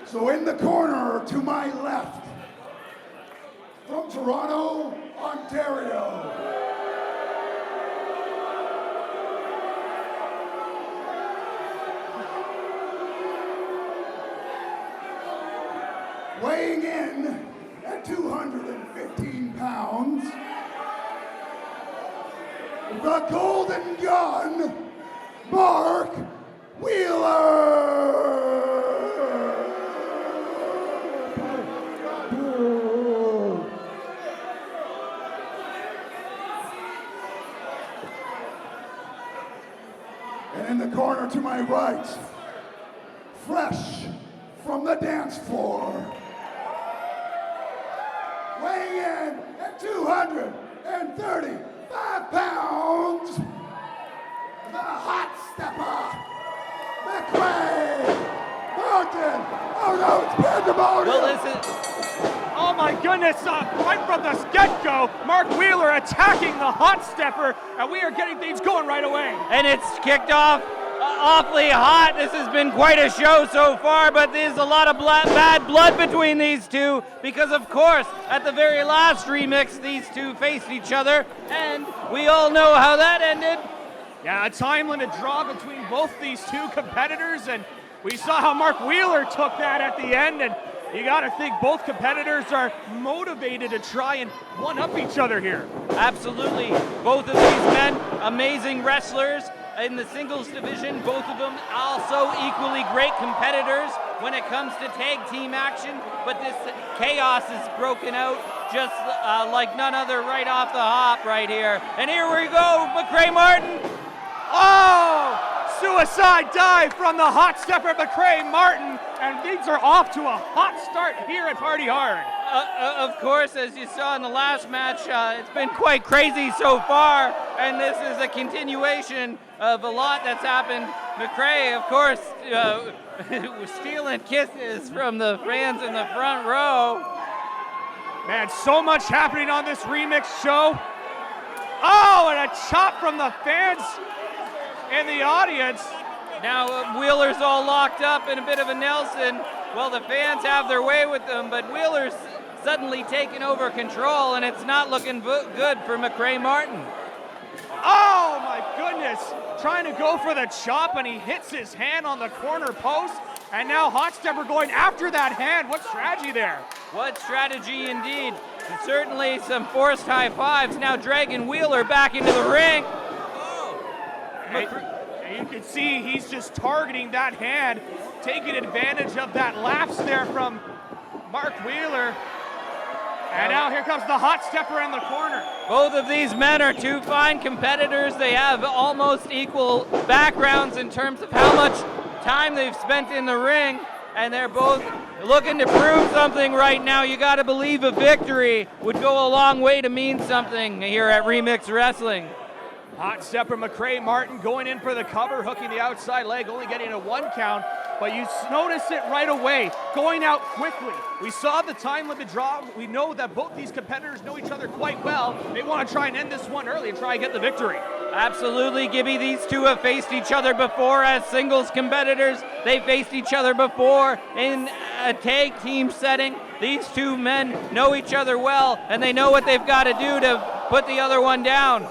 So in the corner to my left, from Toronto, Ontario, weighing in at 215 pounds, the Golden Gun, Mark Wheeler! And in the corner to my right, fresh from the dance floor, weighing in at 235 pounds, the hot stepper, Macrae, Martin. Oh no, it's pandemonium. Well, oh my goodness, right from the get-go, Mark Wheeler attacking the hot stepper, and we are getting things going right away. And it's kicked off awfully hot. This has been quite a show so far, but there's a lot of bad blood between these two because, of course, at the very last remix, these two faced each other, and we all know how that ended. Yeah, a time limit draw between both these two competitors, and we saw how Mark Wheeler took that at the end, and you got to think both competitors are motivated to try and one-up each other here. Absolutely. Both of these men, amazing wrestlers in the singles division. Both of them also equally great competitors when it comes to tag team action. But this chaos is broken out just like none other right off the hop right here. And here we go, Macrae Martin. Oh! Suicide dive from the hot stepper Macrae Martin, and things are off to a hot start here at Party Hard. Of course, as you saw in the last match, it's been quite crazy so far, and this is a continuation of a lot that's happened. Macrae, of course, was stealing kisses from the fans in the front row. Man, so much happening on this remix show. Oh, and a chop from the fans in the audience. Now Wheeler's all locked up in a bit of a Nelson. Well, the fans have their way with them, but Wheeler's suddenly taken over control, and it's not looking good for Macrae Martin. Oh my goodness, trying to go for the chop, and he hits his hand on the corner post, and now Hot Stepper going after that hand. What strategy there? What strategy indeed. Certainly some forced high fives, now dragging Wheeler back into the ring. And you can see he's just targeting that hand, taking advantage of that lapse there from Mark Wheeler. And now here comes the hot stepper in the corner. Both of these men are two fine competitors. They have almost equal backgrounds in terms of how much time they've spent in the ring, and they're both looking to prove something right now. You got to believe a victory would go a long way to mean something here at Remix Wrestling. Hot stepper Macrae Martin going in for the cover, hooking the outside leg, only getting a 1 count, but you notice it right away, going out quickly. We saw the time limit draw. We know that both these competitors know each other quite well. They want to try and end this one early and try and get the victory. Absolutely, Gibby. These two have faced each other before as singles competitors. They faced each other before in a tag team setting. These two men know each other well, and they know what they've got to do to put the other one down.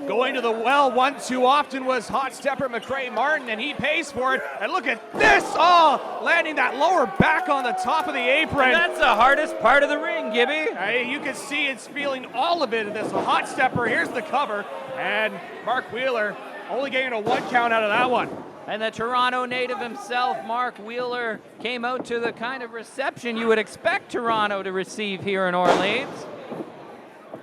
Going to the well one too often was hot stepper Macrae Martin, and he pays for it. And look at this, landing that lower back on the top of the apron. And that's the hardest part of the ring, Gibby. You can see it's feeling all of it in this. A hot stepper, here's the cover, and Mark Wheeler only getting a 1 count out of that one. And the Toronto native himself, Mark Wheeler, came out to the kind of reception you would expect Toronto to receive here in Orleans.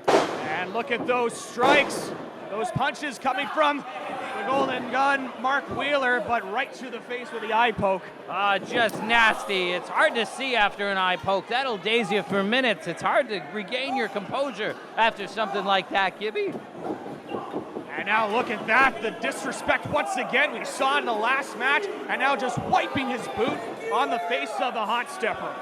And look at those strikes. Those punches coming from the Golden Gun, Mark Wheeler, but right to the face with the eye poke. Just nasty. It's hard to see after an eye poke. That'll daze you for minutes. It's hard to regain your composure after something like that, Gibby. And now look at that, the disrespect once again we saw in the last match, and now just wiping his boot on the face of the hot stepper.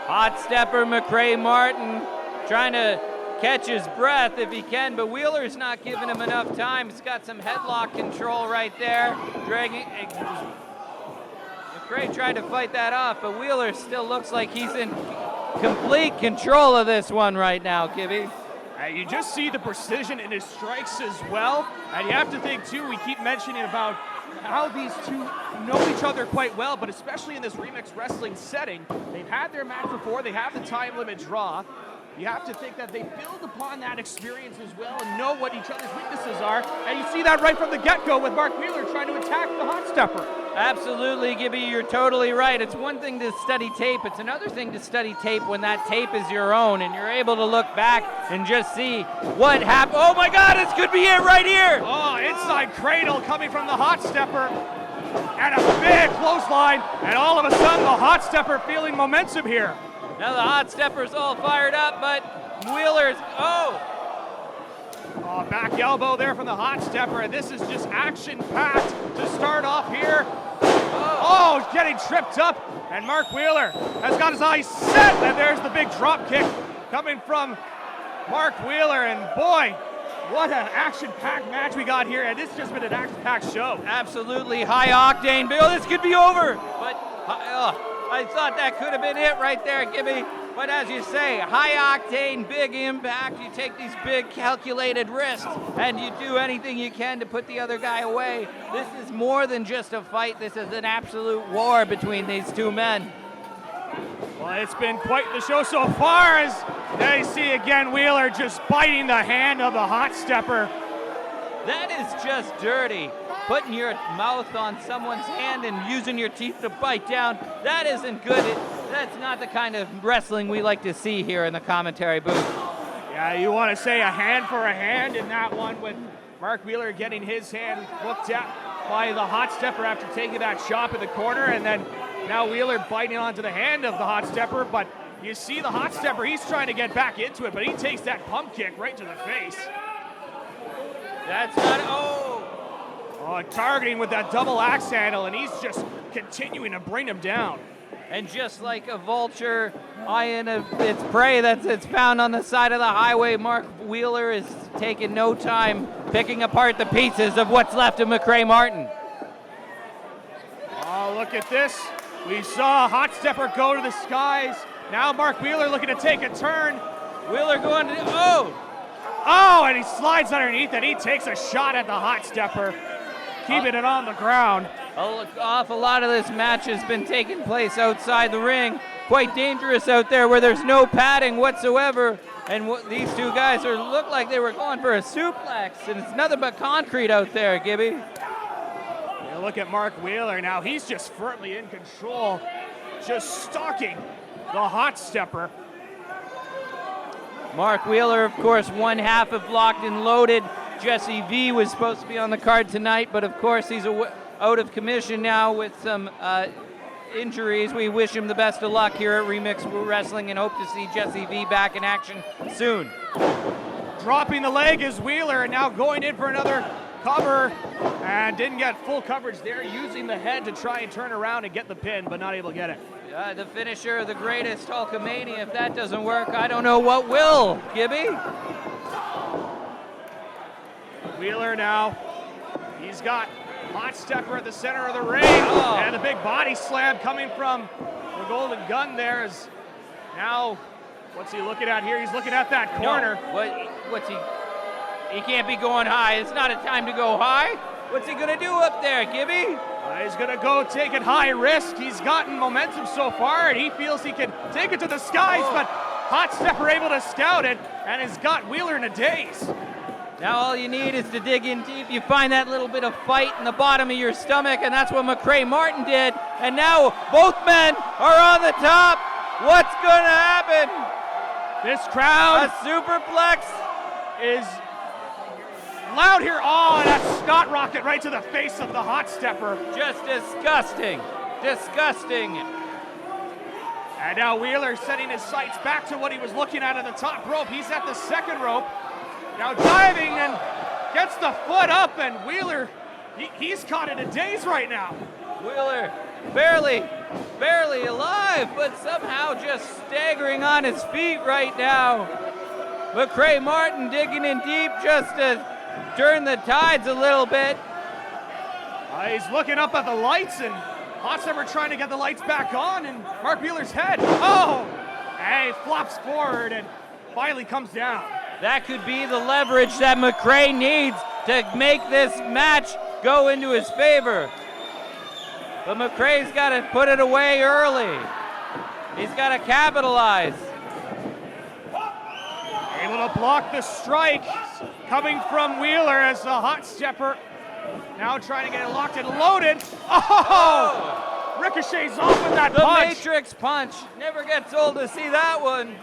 Hot stepper Macrae Martin trying to catch his breath if he can, but Wheeler's not giving him enough time. He's got some headlock control right there, dragging. Macrae tried to fight that off, but Wheeler still looks like he's in complete control of this one right now, Gibby. You just see the precision in his strikes as well, and you have to think too, we keep mentioning about how these two know each other quite well, but especially in this Remix Wrestling setting, they've had their match before, they have the time limit draw. You have to think that they build upon that experience as well and know what each other's weaknesses are, and you see that right from the get-go with Mark Wheeler trying to attack the hot stepper. Absolutely, Gibby, you're totally right. It's one thing to study tape, it's another thing to study tape when that tape is your own and you're able to look back and just see what happened. Oh my God, this could be it right here! Oh, inside cradle coming from the hot stepper, and a big clothesline, and all of a sudden the hot stepper feeling momentum here. Now the hot stepper's all fired up, but Wheeler's, back elbow there from the hot stepper, and this is just action-packed to start off here. Oh, he's getting tripped up, and Mark Wheeler has got his eyes set, and there's the big drop kick coming from Mark Wheeler, and boy, what an action-packed match we got here, and this has just been an action-packed show. Absolutely high octane. Bill, this could be over, but I thought that could have been it right there, Gibby. But as you say, high octane, big impact. You take these big calculated risks and you do anything you can to put the other guy away. This is more than just a fight. This is an absolute war between these two men. Well, it's been quite the show so far as they see again Wheeler just biting the hand of the hot stepper. That is just dirty. Putting your mouth on someone's hand and using your teeth to bite down, that isn't good. That's not the kind of wrestling we like to see here in the commentary booth. Yeah, you want to say a hand for a hand in that one with Mark Wheeler getting his hand looked at by the hot stepper after taking that chop in the corner, and then now Wheeler biting onto the hand of the hot stepper, but you see the hot stepper, he's trying to get back into it, but he takes that pump kick right to the face. That's not, targeting with that double axe handle, and he's just continuing to bring him down. And just like a vulture eyeing its prey it's found on the side of the highway, Mark Wheeler is taking no time picking apart the pieces of what's left of Macrae Martin. Oh, look at this. We saw Hot Stepper go to the skies. Now Mark Wheeler looking to take a turn. Wheeler going to, and he slides underneath and he takes a shot at the Hot Stepper, keeping it on the ground. An awful lot of this match has been taking place outside the ring. Quite dangerous out there where there's no padding whatsoever. And these two guys look like they were going for a suplex, and it's nothing but concrete out there, Gibby. You look at Mark Wheeler now. He's just firmly in control, just stalking the Hot Stepper. Mark Wheeler, of course, one half of Locked and Loaded. Jesse V was supposed to be on the card tonight, but of course he's out of commission now with some injuries. We wish him the best of luck here at Remix Wrestling and hope to see Jesse V back in action soon. Dropping the leg is Wheeler, and now going in for another cover, and didn't get full coverage there, using the head to try and turn around and get the pin, but not able to get it. The finisher, the greatest Hulkamania. If that doesn't work, I don't know what will, Gibby. Wheeler now, he's got Hot Stepper at the center of the ring, and a big body slam coming from the Golden Gun there is now, what's he looking at here? He's looking at that corner. No, what's he? He can't be going high. It's not a time to go high. What's he gonna do up there, Gibby? He's gonna go take it high risk. He's gotten momentum so far, and he feels he can take it to the skies, but Hot Stepper able to scout it, and has got Wheeler in a daze. Now all you need is to dig in deep. You find that little bit of fight in the bottom of your stomach, and that's what Macrae Martin did. And now both men are on the top. What's gonna happen? This crowd, a superplex, is loud here. Oh, and that Scott rocket right to the face of the Hot Stepper. Just disgusting, disgusting. And now Wheeler setting his sights back to what he was looking at the top rope. He's at the second rope. Now diving and gets the foot up, and Wheeler, he's caught in a daze right now. Wheeler barely alive, but somehow just staggering on his feet right now. Macrae Martin digging in deep just to turn the tides a little bit. He's looking up at the lights, and Hot Stepper trying to get the lights back on, and Mark Wheeler's head. Oh! And he flops forward and finally comes down. That could be the leverage that Macrae needs to make this match go into his favor. But Macrae's got to put it away early. He's got to capitalize. Able to block the strike coming from Wheeler as the Hot Stepper now trying to get it locked and loaded. Oh! Ricochets off with that punch. The Matrix punch. Never gets old to see that one.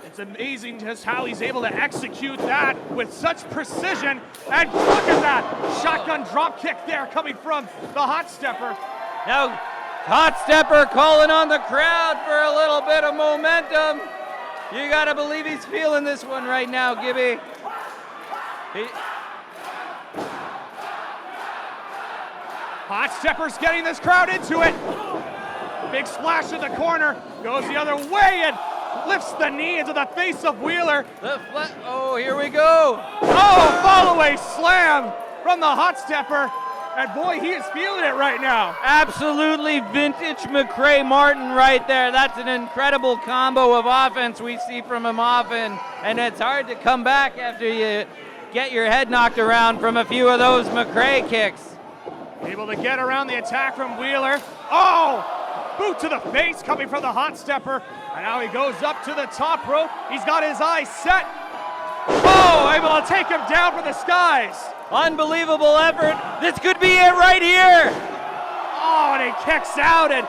It's amazing just how he's able to execute that with such precision. And look at that shotgun drop kick there coming from the Hot Stepper. Now, Hot Stepper calling on the crowd for a little bit of momentum. You gotta believe he's feeling this one right now, Gibby. Hot Stepper's getting this crowd into it. Big splash in the corner, goes the other way and lifts the knee into the face of Wheeler. Oh, here we go. Oh, fall-away slam from the Hot Stepper. And boy, he is feeling it right now. Absolutely vintage Macrae Martin right there. That's an incredible combo of offense we see from him often. And it's hard to come back after you get your head knocked around from a few of those Macrae kicks. Able to get around the attack from Wheeler. Oh, boot to the face coming from the Hot Stepper. And now he goes up to the top rope. He's got his eyes set. Oh, able to take him down from the skies. Unbelievable effort. This could be it right here. Oh, and he kicks out, and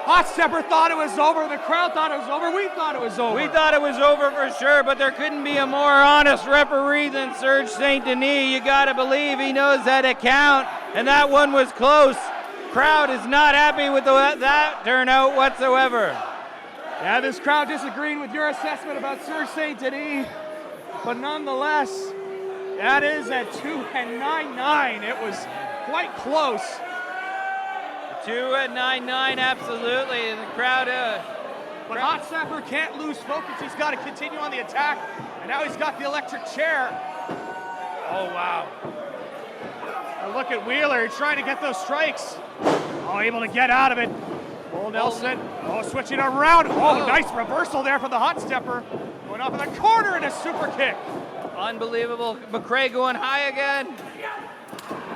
Hot Stepper thought it was over. The crowd thought it was over. We thought it was over. We thought it was over for sure, but there couldn't be a more honest referee than Serge St. Denis. You gotta believe he knows how to count, and that one was close. Crowd is not happy with that turnout whatsoever. Yeah, this crowd disagreeing with your assessment about Serge St. Denis, but nonetheless, that is at 2 and 9-9. It was quite close. 2 and 9-9, absolutely. And the crowd. But Hot Stepper can't lose focus. He's got to continue on the attack. And now he's got the electric chair. Oh, wow. And look at Wheeler trying to get those strikes. Oh, able to get out of it. Bull Nelson. Oh, switching around. Oh, nice reversal there from the Hot Stepper. Going off in the corner and a super kick. Unbelievable. Macrae going high again.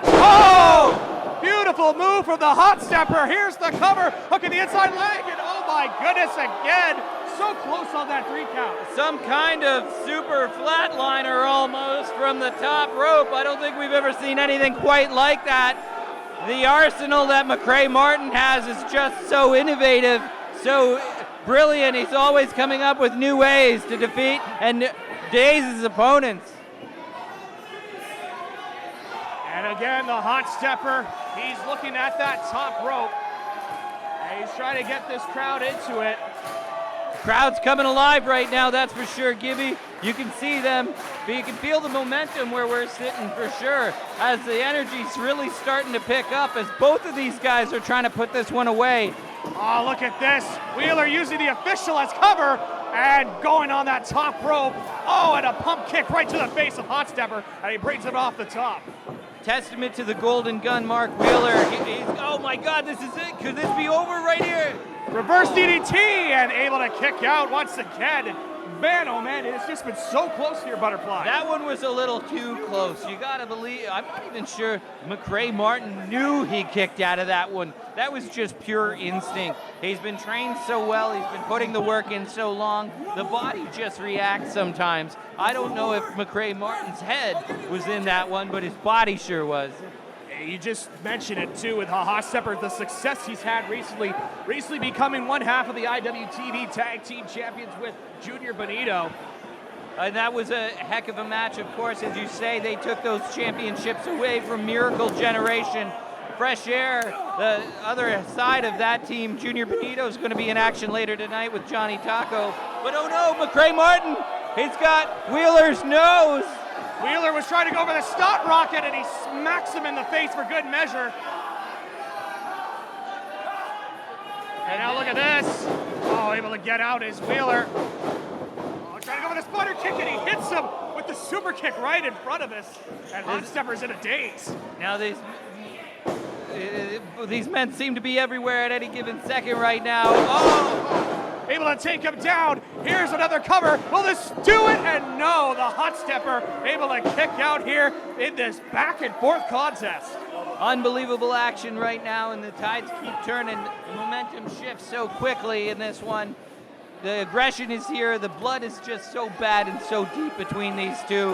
Oh! Beautiful move from the Hot Stepper. Here's the cover. Hooking the inside leg. And oh my goodness, again. So close on that 3 count. Some kind of super flatliner almost from the top rope. I don't think we've ever seen anything quite like that. The arsenal that Macrae Martin has is just so innovative, so brilliant. He's always coming up with new ways to defeat and daze his opponents. And again, the Hot Stepper, he's looking at that top rope. And he's trying to get this crowd into it. Crowd's coming alive right now, that's for sure, Gibby. You can see them, but you can feel the momentum where we're sitting for sure, as the energy's really starting to pick up as both of these guys are trying to put this one away. Oh, look at this. Wheeler using the official as cover and going on that top rope. Oh, and a pump kick right to the face of Hot Stepper, and he brings it off the top. Testament to the golden gun, Mark Wheeler. Oh my God, this is it. Could this be over right here? Reverse DDT and able to kick out once again. Man, oh man, it's just been so close here, Butterfly. That one was a little too close. You gotta believe, I'm not even sure Macrae Martin knew he kicked out of that one. That was just pure instinct. He's been trained so well, he's been putting the work in so long, the body just reacts sometimes. I don't know if Macrae Martin's head was in that one, but his body sure was. You just mentioned it too with Hot Stepper, the success he's had recently becoming one half of the IWTV Tag Team Champions with Junior Benito. And that was a heck of a match, of course. As you say, they took those championships away from Miracle Generation. Fresh Air, the other side of that team, Junior Benito is going to be in action later tonight with Johnny Taco. But oh no, Macrae Martin, he's got Wheeler's nose. Wheeler was trying to go for the stop rocket and he smacks him in the face for good measure. And now look at this. Oh, able to get out is Wheeler. Oh, a spider kick, and he hits him with the super kick right in front of us. And Hot Stepper's in a daze. Now these men seem to be everywhere at any given second right now. Oh! Able to take him down. Here's another cover. Will this do it? And no, the Hot Stepper able to kick out here in this back and forth contest. Unbelievable action right now, and the tides keep turning. The momentum shifts so quickly in this one. The aggression is here. The blood is just so bad and so deep between these two.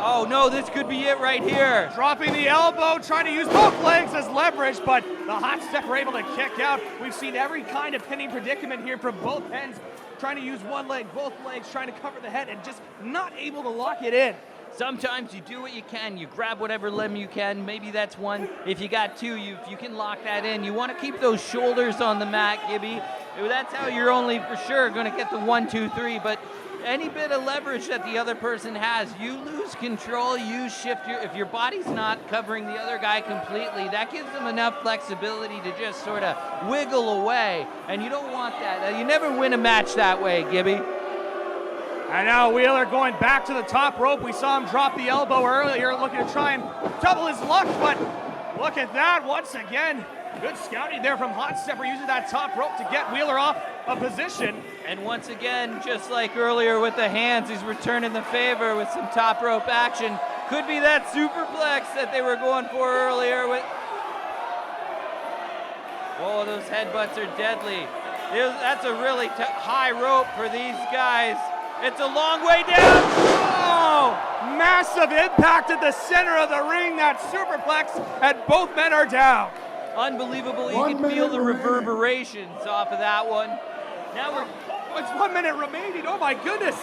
Oh no, this could be it right here. Dropping the elbow, trying to use both legs as leverage, but the Hot Stepper able to kick out. We've seen every kind of pinning predicament here from both ends, trying to use one leg, both legs, trying to cover the head, and just not able to lock it in. Sometimes you do what you can. You grab whatever limb you can. Maybe that's one. If you got two, if you can lock that in. You want to keep those shoulders on the mat, Gibby. That's how you're only for sure going to get the 1, 2, 3. But any bit of leverage that the other person has, you lose control. You shift if your body's not covering the other guy completely, that gives them enough flexibility to just sort of wiggle away. And you don't want that. You never win a match that way, Gibby. And now Wheeler going back to the top rope. We saw him drop the elbow earlier, looking to try and double his luck, but look at that once again. Good scouting there from Hot Stepper, using that top rope to get Wheeler off a position. And once again, just like earlier with the hands, he's returning the favor with some top rope action. Could be that superplex that they were going for earlier with. Oh, those headbutts are deadly. That's a really high rope for these guys. It's a long way down. Oh, massive impact at the center of the ring. That superplex, and both men are down. Unbelievable. You can feel the reverberations off of that one. Now it's 1 minute remaining. Oh my goodness.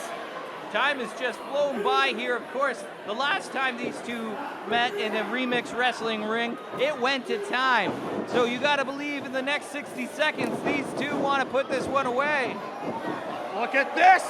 Time has just flown by here. Of course, the last time these two met in a remix wrestling ring, it went to time. So you got to believe in the next 60 seconds, these two want to put this one away. Look at this.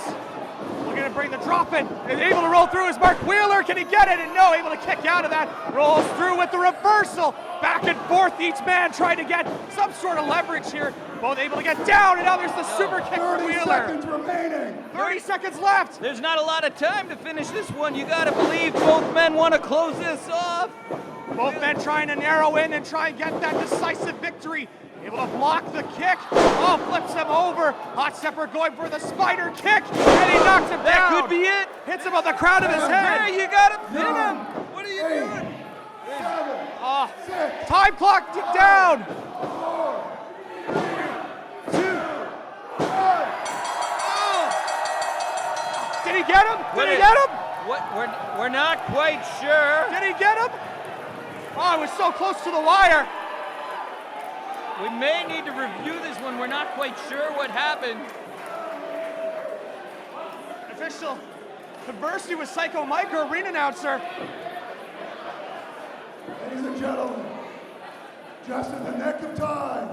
Looking to bring the drop in. Is able to roll through his Mark Wheeler. Can he get it? And no, able to kick out of that. Rolls through with the reversal. Back and forth, each man trying to get some sort of leverage here. Both able to get down, and now there's the super kick for 30 Wheeler. seconds remaining. 30 seconds left. There's not a lot of time to finish this one. You got to believe both men want to close this off. Both men trying to narrow in and try and get that decisive victory. Able to block the kick. Oh, flips him over. Hot Stepper going for the spider kick, and he knocks him down. That could be it. Hits him on the crown of his head. Hey, you got to pin him. What are you doing? 7, Oh, 6, time clock down. 4, 3, 2, 1. Did he get him? Did he get him? What? We're not quite sure. Did he get him? Oh, it was so close to the wire. We may need to review this one. We're not quite sure what happened. Official conversing with Psycho Mike, our arena announcer. Ladies and gentlemen, just in the nick of time,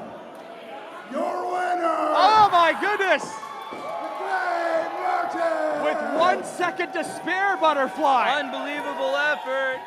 your winner. Oh my goodness! Macrae Martin. With 1 second to spare, Butterfly. Unbelievable effort.